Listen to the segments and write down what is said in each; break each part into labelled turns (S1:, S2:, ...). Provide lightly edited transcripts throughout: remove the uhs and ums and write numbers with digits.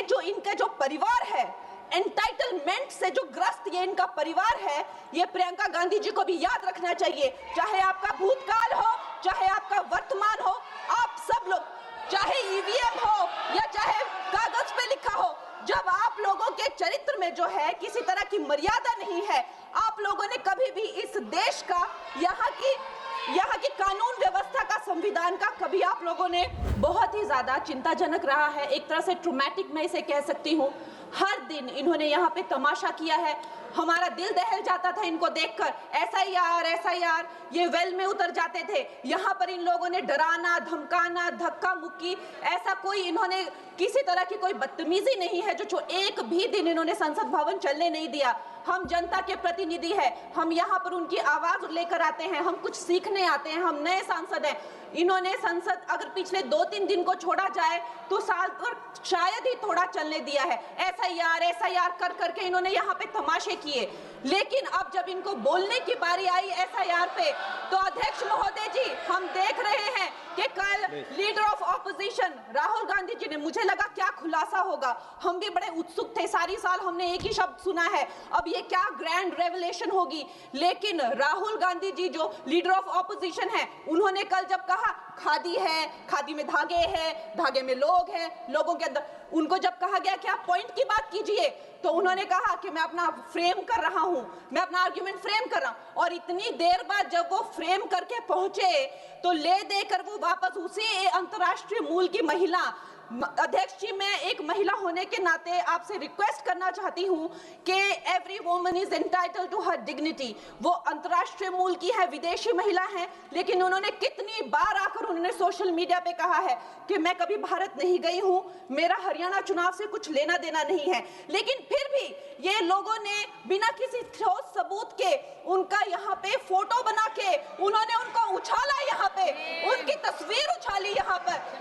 S1: ये जो इनका जो परिवार है, एंटाइटलमेंट से जो ग्रस्त ये इनका परिवार है, ये प्रियंका गांधी जी को भी याद रखना चाहिए। चाहे आपका भूतकाल हो, चाहे आपका वर्तमान हो, आप सब लोग, चाहे ईवीएम हो या चाहे कागज पे लिखा हो, जब आप लोगों के चरित्र में जो है किसी तरह की मर्यादा नहीं है, आप लोगों ने कभी भी इस देश का, यहाँ की कानून व्यवस्था का, संविधान का कभी आप लोगों ने, बहुत ही ज्यादा चिंताजनक रहा है, एक तरह से ट्रॉमेटिक मैं इसे कह सकती हूँ। हर दिन इन्होंने यहाँ पे तमाशा किया है, हमारा दिल दहल जाता था इनको देखकर। एसआईआर ये वेल में उतर जाते थे। यहाँ पर इन लोगों ने डराना, धमकाना, धक्का मुक्की, ऐसा कोई इन्होंने किसी तरह की कोई बदतमीजी नहीं है जो एक भी दिन इन्होंने संसद भवन चलने नहीं दिया। हम जनता के प्रतिनिधि हैं, हम यहाँ पर उनकी आवाज लेकर आते हैं, हम कुछ सीखने आते हैं, हम नए सांसद हैं। इन्होंने संसद अगर पिछले 2-3 दिन को छोड़ा जाए तो साल पर शायद ही थोड़ा चलने दिया है। एसआईआर कर करके इन्होंने यहाँ पे तमाशे किए, लेकिन अब जब इनको बोलने की बारी आई एसआईआर पे, तो अध्यक्ष महोदय जी, हम देख रहे हैं कि कल leader of opposition Rahul Gandhi ji ने, मुझे लगा क्या खुलासा होगा, हम भी बड़े उत्सुक थे, सारी साल हमने एक ही शब्द सुना है, अब ये क्या ग्रैंड रेवलेशन होगी। लेकिन राहुल गांधी जी जो लीडर ऑफ ऑपोजिशन है, उन्होंने कल जब कहा खादी है, खादी में धागे हैं, धागे में लोग हैं, लोगों के अंदर, उनको जब कहा गया कि आप पॉइंट की बात कीजिए, तो उन्होंने कहा कि मैं अपना फ्रेम कर रहा हूं, मैं अपना आर्ग्यूमेंट फ्रेम कर रहा हूं। और इतनी देर बाद जब वो फ्रेम करके पहुंचे, तो ले देकर वो वापस उसी अंतर्राष्ट्रीय मूल की महिला, अध्यक्ष जी, मैं एक महिला होने के नाते आपसे रिक्वेस्ट करना चाहती हूं कि every woman is entitled to her dignity. वो अंतर्राष्ट्रीय मूल की है, विदेशी महिला है, लेकिन उन्होंने कितनी बार आकर उन्होंने सोशल मीडिया पे कहा है कि मैं कभी भारत नहीं गई हूं, मेरा हरियाणा चुनाव से कुछ लेना देना नहीं है। लेकिन फिर भी ये लोगों ने बिना किसी ठोस सबूत के उनका यहाँ पे फोटो बना के उन्होंने उनको उछाला, यहाँ पे उनकी तस्वीर उछाली यहाँ पर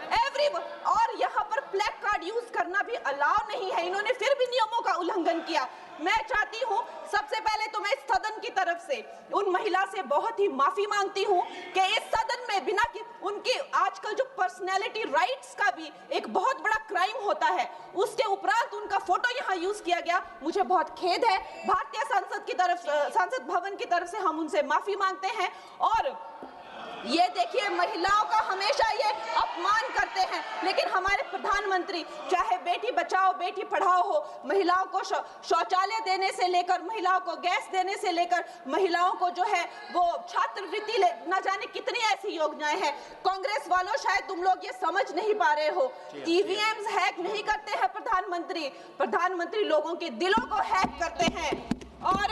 S1: और यहाँ पर प्लेक कार्ड यूज करना भी अलाउ नहीं है। इन्होंने फिर भी नियमों का उल्लंघन किया। मैं चाहती हूँ सबसे पहले तो मैं इस सदन की तरफ से उन महिला से बहुत ही माफी मांगती हूँ कि इस सदन में बिना कि उनकी आजकल जो पर्सनैलिटी राइट्स का भी एक बहुत बड़ा क्राइम होता है, उसके उपरांत उनका फोटो यहाँ यूज किया गया, मुझे बहुत खेद है। भारतीय संसद भवन की तरफ से हम उनसे माफी मांगते हैं। और ये देखिए, महिलाओं का हमेशा ये अपमान करते हैं, लेकिन हमारे प्रधानमंत्री चाहे बेटी बचाओ बेटी पढ़ाओ हो, महिलाओं को शौचालय देने से लेकर, महिलाओं को गैस देने से लेकर, महिलाओं को जो है वो छात्रवृत्ति, न जाने कितनी ऐसी योजनाएं हैं। कांग्रेस वालों, शायद तुम लोग ये समझ नहीं पा रहे हो, ईवीएम्स हैक नहीं करते हैं प्रधानमंत्री लोगों के दिलों को हैक करते हैं। और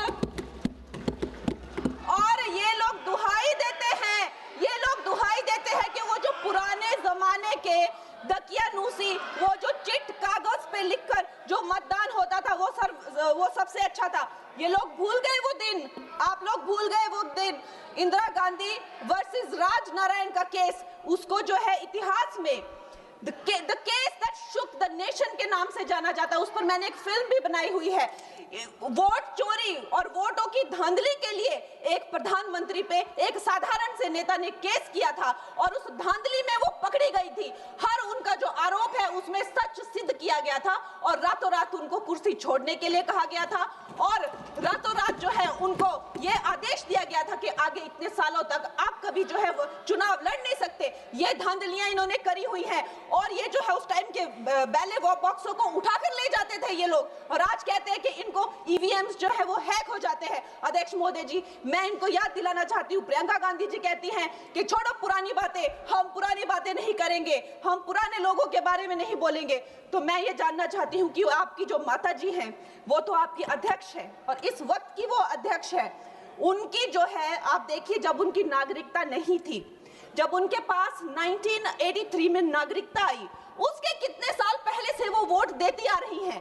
S1: ये लोग दुहाई देते हैं कि वो जो पुराने जमाने के दकियानूसी, वो जो चिट कागज पे लिखकर जो मतदान होता था वो सबसे अच्छा था। ये लोग भूल गए वो दिन, आप लोग भूल गए वो दिन। इंदिरा गांधी वर्सेस राज नारायण का केस, उसको जो है इतिहास में The case that shook the nation के नाम से जाना जाता है। उस पर मैंने एक फिल्म भी बनाई हुई है। वोट चोरी और वोटों की धांधली के लिए एक प्रधानमंत्री पे एक साधारण से नेता ने केस किया था और उस धांधली में वो पकड़ी गई थी। हर उनका जो आरोप है उसमें सच सिद्ध किया गया था और रातों रात उनको कुर्सी छोड़ने के लिए कहा गया था और रातों रात जो है उनको ये आदेश दिया गया था कि आगे इतने सालों तक आप कभी जो है वो चुनाव लड़ नहीं सकते। ये धांधलियां इन्होंने करी हुई हैं और ये जो है उस टाइम के बैलेट बॉक्सों को उठाकर ले जाते थे ये लोग, और आज कहते हैं कि इनको ईवीएम्स जो है वो हैक हो जाते हैं। अध्यक्ष महोदय जी, मैं इनको याद दिलाना चाहती हूँ, प्रियंका गांधी जी कहती हैं कि छोड़ो पुरानी बातें, हम पुरानी बातें नहीं करेंगे, हम पुराने लोगों के बारे में नहीं बोलेंगे। तो मैं ये जानना चाहती हूँ कि आपकी जो माता जी हैं वो तो आपकी अध्यक्ष है और इस वक्त की वो अध्यक्ष है, उनकी जो है आप देखिए, जब उनकी नागरिकता नहीं थी, जब उनके पास 1983 में नागरिकता आई, उसके कितने साल पहले से वो वोट देती आ रही हैं।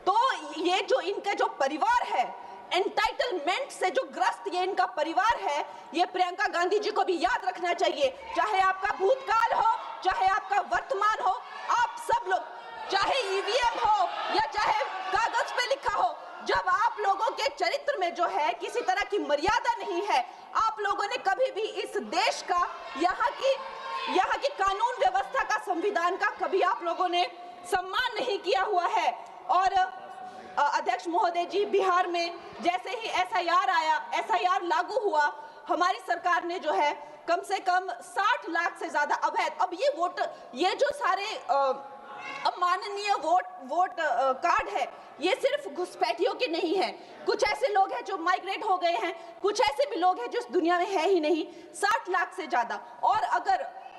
S1: तो ये जो इनका जो परिवार है, एंटाइटलमेंट से जो ग्रस्त ये इनका परिवार है, ये प्रियंका गांधी जी को भी याद रखना चाहिए। चाहे आपका भूतकाल हो, चाहे आपका वर्तमान हो, आप सब लोग, चाहे ईवीएम हो या चाहे कागज पे लिखा हो, जब आप लोगों के चरित्र में जो है किसी तरह की मर्यादा नहीं है, आप लोगों ने कभी भी इस देश का, यहाँ की कानून व्यवस्था का, संविधान का कभी आप लोगों ने सम्मान नहीं किया हुआ है, महोदय जी, बिहार में जैसे ही एसआईआर आया, एसआईआर लागू हुआ, हमारी सरकार ने जो है कम से कम 60 लाख से ज्यादा अवैध, अब ये जो सारे अमाननीय वोट कार्ड है, ये सिर्फ घुसपैठियों के नहीं है। कुछ ऐसे लोग हैं जो माइग्रेट हो गए हैं, कुछ ऐसे भी लोग हैं जो इस दुनिया में है ही नहीं। 60 लाख से ज्यादा। और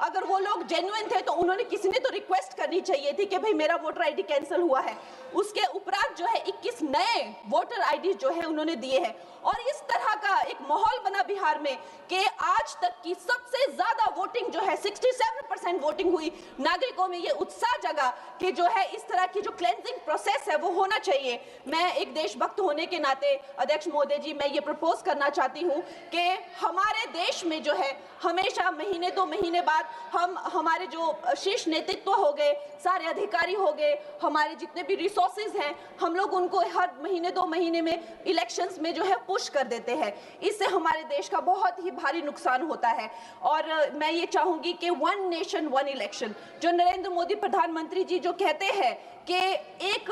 S1: अगर वो लोग जेन्युइन थे तो उन्होंने, किसी ने तो रिक्वेस्ट करनी चाहिए थी कि भाई मेरा वोटर आईडी कैंसिल हुआ है। उसके उपरांत जो है 21 नए वोटर आईडी जो है उन्होंने दिए हैं। और इस तरह का एक माहौल बना बिहार में कि आज तक की सबसे ज्यादा वोटिंग जो है 67% वोटिंग हुई। नागरिकों में ये उत्साह जगा कि जो है इस तरह की जो क्लेंजिंग प्रोसेस है वो होना चाहिए। मैं एक देशभक्त होने के नाते अध्यक्ष महोदय जी, मैं ये प्रपोज करना चाहती हूँ कि हमारे देश में जो है हमेशा महीने 2 महीने बाद हमारे जो शीर्ष नेतृत्व हो गए, सारे अधिकारी हो गए, हमारे जितने भी रिसोर्सेज हैं, हम लोग उनको हर महीने 2 महीने में इलेक्शंस में जो है पुश कर देते हैं। इससे हमारे देश का बहुत ही भारी नुकसान होता है। और मैं ये चाहूंगी कि 1 नेशन 1 इलेक्शन, जो नरेंद्र मोदी प्रधानमंत्री जी जो कहते हैं कि एक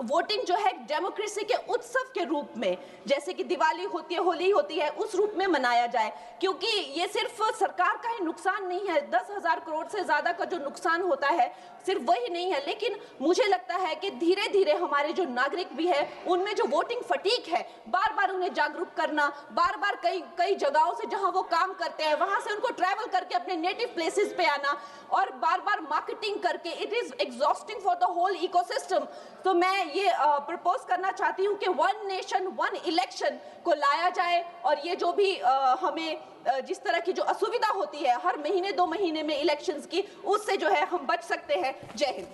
S1: वोटिंग जो है डेमोक्रेसी के उत्सव के रूप में, जैसे कि दिवाली होती है, होली होती है, उस रूप में मनाया जाए। क्योंकि ये सिर्फ सरकार का ही नुकसान नहीं है, 10,000 करोड़ से ज्यादा का जो नुकसान होता है सिर्फ वही नहीं है, लेकिन मुझे लगता है कि धीरे धीरे हमारे जो नागरिक भी है उनमें जो वोटिंग फटीक है, बार बार उन्हें जागरूक करना, बार बार कई जगहों से जहां वो काम करते हैं वहां से उनको ट्रैवल करके अपने नेटिव प्लेसेस पे आना और बार बार मार्केटिंग करके, it is exhausting for the whole ecosystem. तो मैं ये प्रपोज करना चाहती हूँ कि 1 नेशन 1 इलेक्शन को लाया जाए। और ये जो भी हमें जिस तरह की जो असुविधा होती है हर महीने 2 महीने में इलेक्शंस की, उससे जो है हम बच सकते हैं। जय हिंद।